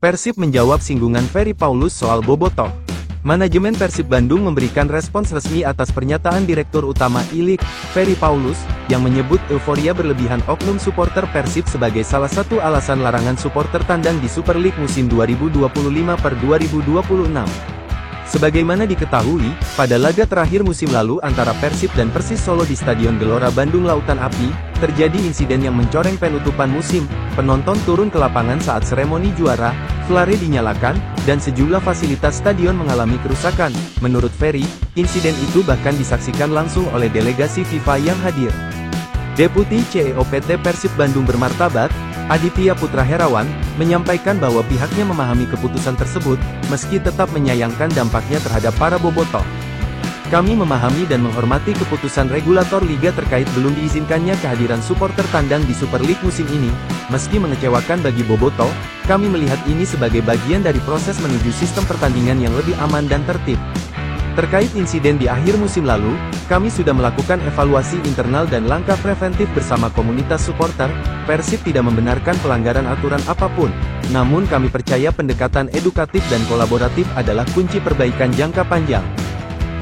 Persib menjawab singgungan Ferry Paulus soal Bobotoh. Manajemen Persib Bandung memberikan respons resmi atas pernyataan Direktur Utama I-League, Ferry Paulus, yang menyebut euforia berlebihan oknum supporter Persib sebagai salah satu alasan larangan supporter tandang di Super League musim 2025-2026. Sebagaimana diketahui, pada laga terakhir musim lalu antara Persib dan Persis Solo di Stadion Gelora Bandung Lautan Api, terjadi insiden yang mencoreng penutupan musim. Penonton turun ke lapangan saat seremoni juara, flare dinyalakan, dan sejumlah fasilitas stadion mengalami kerusakan. Menurut Ferry, insiden itu bahkan disaksikan langsung oleh delegasi FIFA yang hadir. Deputi CEO PT Persib Bandung Bermartabat, Aditya Putra Herawan, menyampaikan bahwa pihaknya memahami keputusan tersebut, meski tetap menyayangkan dampaknya terhadap para bobotoh. Kami memahami dan menghormati keputusan regulator Liga terkait belum diizinkannya kehadiran supporter tandang di Super League musim ini. Meski mengecewakan bagi bobotoh, kami melihat ini sebagai bagian dari proses menuju sistem pertandingan yang lebih aman dan tertib. Terkait insiden di akhir musim lalu, kami sudah melakukan evaluasi internal dan langkah preventif bersama komunitas supporter. Persib tidak membenarkan pelanggaran aturan apapun, namun kami percaya pendekatan edukatif dan kolaboratif adalah kunci perbaikan jangka panjang.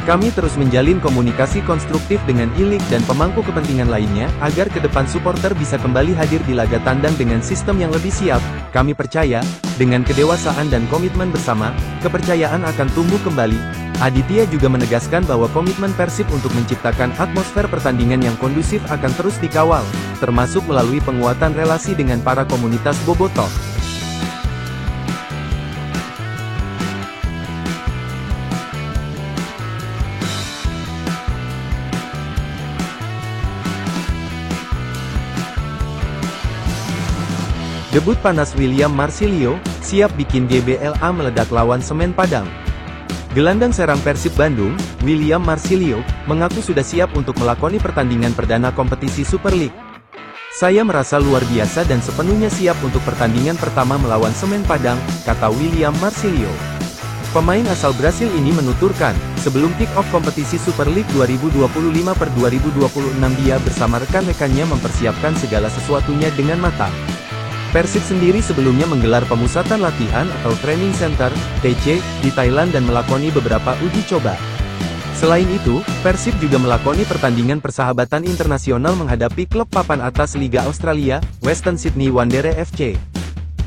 Kami terus menjalin komunikasi konstruktif dengan I-League dan pemangku kepentingan lainnya, agar ke depan supporter bisa kembali hadir di laga tandang dengan sistem yang lebih siap. Kami percaya, dengan kedewasaan dan komitmen bersama, kepercayaan akan tumbuh kembali. Aditya juga menegaskan bahwa komitmen Persib untuk menciptakan atmosfer pertandingan yang kondusif akan terus dikawal, termasuk melalui penguatan relasi dengan para komunitas bobotoh. Debut panas William Marsilio, siap bikin GBLA meledak lawan Semen Padang. Gelandang serang Persib Bandung, William Marsilio, mengaku sudah siap untuk melakoni pertandingan perdana kompetisi Super League. Saya merasa luar biasa dan sepenuhnya siap untuk pertandingan pertama melawan Semen Padang, kata William Marsilio. Pemain asal Brasil ini menuturkan, sebelum kick-off kompetisi Super League 2025-2026 dia bersama rekan-rekannya mempersiapkan segala sesuatunya dengan matang. Persib sendiri sebelumnya menggelar pemusatan latihan atau training center, TC, di Thailand dan melakoni beberapa uji coba. Selain itu, Persib juga melakoni pertandingan persahabatan internasional menghadapi klub papan atas Liga Australia, Western Sydney Wanderers FC.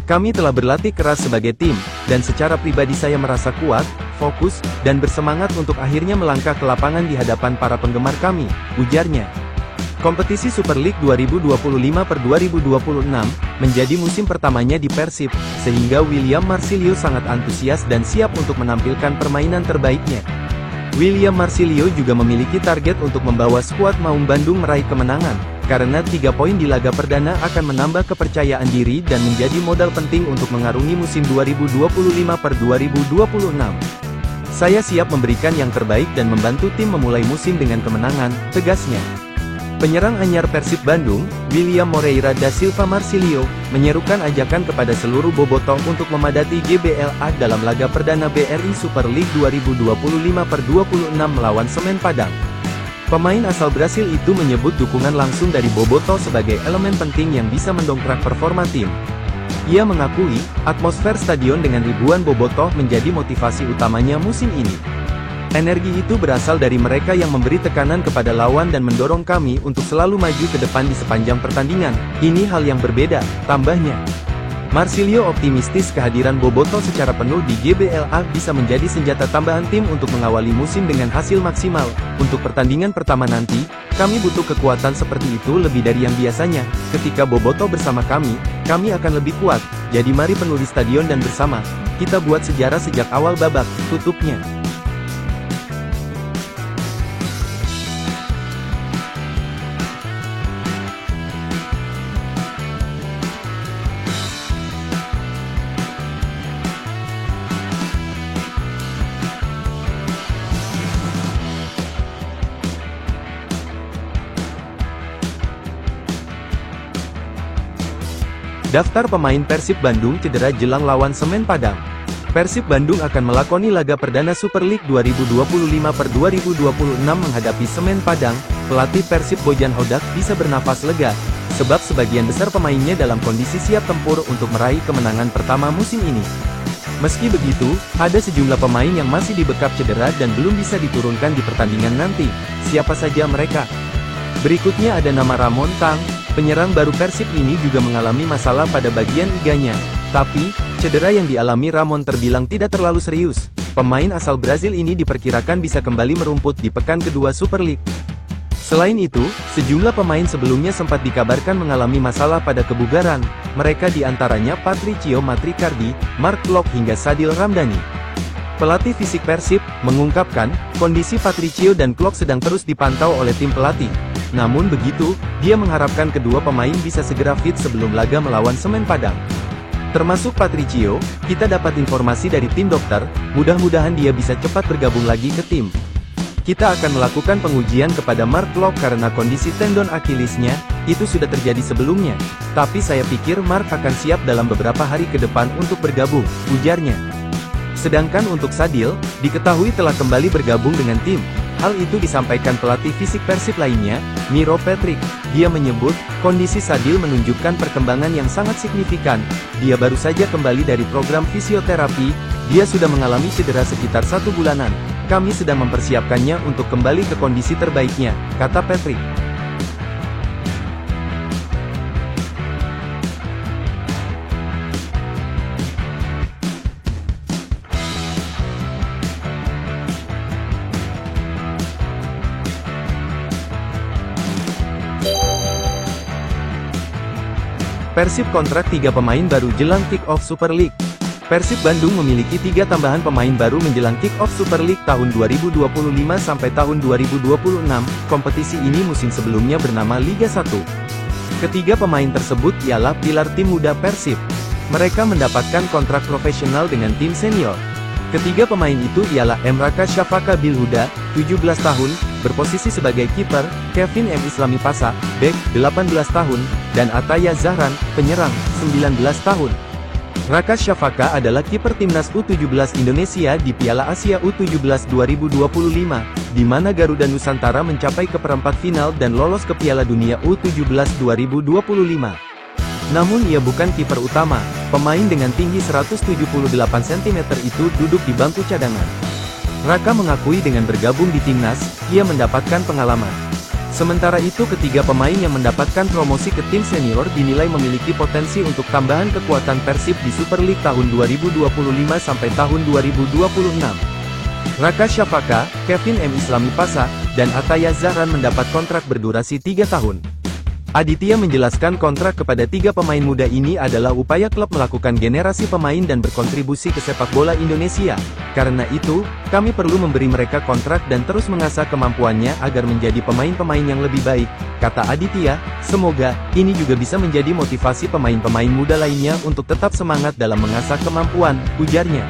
Kami telah berlatih keras sebagai tim, dan secara pribadi saya merasa kuat, fokus, dan bersemangat untuk akhirnya melangkah ke lapangan di hadapan para penggemar kami, ujarnya. Kompetisi Super League 2025-2026 menjadi musim pertamanya di Persib, sehingga William Marsilio sangat antusias dan siap untuk menampilkan permainan terbaiknya. William Marsilio juga memiliki target untuk membawa skuad Maung Bandung meraih kemenangan, karena 3 poin di laga perdana akan menambah kepercayaan diri dan menjadi modal penting untuk mengarungi musim 2025-2026. Saya siap memberikan yang terbaik dan membantu tim memulai musim dengan kemenangan, tegasnya. Penyerang anyar Persib Bandung, William Moreira da Silva Marsilio, menyerukan ajakan kepada seluruh bobotoh untuk memadati GBLA dalam laga perdana BRI Super League 2025-2026 melawan Semen Padang. Pemain asal Brasil itu menyebut dukungan langsung dari bobotoh sebagai elemen penting yang bisa mendongkrak performa tim. Ia mengakui, atmosfer stadion dengan ribuan bobotoh menjadi motivasi utamanya musim ini. Energi itu berasal dari mereka yang memberi tekanan kepada lawan dan mendorong kami untuk selalu maju ke depan di sepanjang pertandingan. Ini hal yang berbeda, tambahnya. Marsilio optimistis kehadiran bobotoh secara penuh di GBLA bisa menjadi senjata tambahan tim untuk mengawali musim dengan hasil maksimal. Untuk pertandingan pertama nanti, kami butuh kekuatan seperti itu lebih dari yang biasanya. Ketika bobotoh bersama kami akan lebih kuat. Jadi mari penuh di stadion dan bersama, kita buat sejarah sejak awal babak, tutupnya. Daftar pemain Persib Bandung cedera jelang lawan Semen Padang. Persib Bandung akan melakoni laga perdana Super League 2025-2026 menghadapi Semen Padang. Pelatih Persib Bojan Hodak bisa bernafas lega, sebab sebagian besar pemainnya dalam kondisi siap tempur untuk meraih kemenangan pertama musim ini. Meski begitu, ada sejumlah pemain yang masih dibekap cedera dan belum bisa diturunkan di pertandingan nanti. Siapa saja mereka? Berikutnya ada nama Ramon Tang, penyerang baru Persib ini juga mengalami masalah pada bagian iganya. Tapi, cedera yang dialami Ramon terbilang tidak terlalu serius. Pemain asal Brazil ini diperkirakan bisa kembali merumput di pekan kedua Super League. Selain itu, sejumlah pemain sebelumnya sempat dikabarkan mengalami masalah pada kebugaran. Mereka diantaranya Patricio Matricardi, Mark Klok hingga Sadil Ramdhani. Pelatih fisik Persib mengungkapkan, kondisi Patricio dan Klok sedang terus dipantau oleh tim pelatih. Namun begitu, dia mengharapkan kedua pemain bisa segera fit sebelum laga melawan Semen Padang. Termasuk Patricio, kita dapat informasi dari tim dokter, mudah-mudahan dia bisa cepat bergabung lagi ke tim. Kita akan melakukan pengujian kepada Mark Klok karena kondisi tendon Achillesnya, itu sudah terjadi sebelumnya. Tapi saya pikir Mark akan siap dalam beberapa hari ke depan untuk bergabung, ujarnya. Sedangkan untuk Sadil, diketahui telah kembali bergabung dengan tim. Hal itu disampaikan pelatih fisik Persib lainnya, Miro Patrick. Dia menyebut, kondisi Sadil menunjukkan perkembangan yang sangat signifikan. Dia baru saja kembali dari program fisioterapi, dia sudah mengalami cedera sekitar 1 bulanan. Kami sedang mempersiapkannya untuk kembali ke kondisi terbaiknya, kata Patrick. Persib kontrak 3 pemain baru jelang kick-off Super League. Persib Bandung memiliki 3 tambahan pemain baru menjelang kick-off Super League tahun 2025 sampai tahun 2026. Kompetisi ini musim sebelumnya bernama Liga 1. Ketiga pemain tersebut ialah pilar tim muda Persib. Mereka mendapatkan kontrak profesional dengan tim senior. Ketiga pemain itu ialah Emraka Syafaka Bilhuda, 17 tahun, berposisi sebagai kiper, Kevin M. Islami Pasa, bek, 18 tahun, dan Ataya Zahran, penyerang, 19 tahun. Raka Syafaka adalah kiper timnas U17 Indonesia di Piala Asia U17 2025, di mana Garuda Nusantara mencapai ke perempat final dan lolos ke Piala Dunia U17 2025. Namun ia bukan kiper utama, pemain dengan tinggi 178 cm itu duduk di bangku cadangan. Raka mengakui dengan bergabung di timnas, ia mendapatkan pengalaman. Sementara itu ketiga pemain yang mendapatkan promosi ke tim senior dinilai memiliki potensi untuk tambahan kekuatan Persib di Super League tahun 2025 sampai tahun 2026. Raka Syafaka, Kevin M. Islami Pasa, dan Ataya Zahran mendapat kontrak berdurasi 3 tahun. Aditya menjelaskan kontrak kepada 3 pemain muda ini adalah upaya klub melakukan generasi pemain dan berkontribusi ke sepak bola Indonesia. Karena itu, kami perlu memberi mereka kontrak dan terus mengasah kemampuannya agar menjadi pemain-pemain yang lebih baik, kata Aditya. Semoga, ini juga bisa menjadi motivasi pemain-pemain muda lainnya untuk tetap semangat dalam mengasah kemampuan, ujarnya.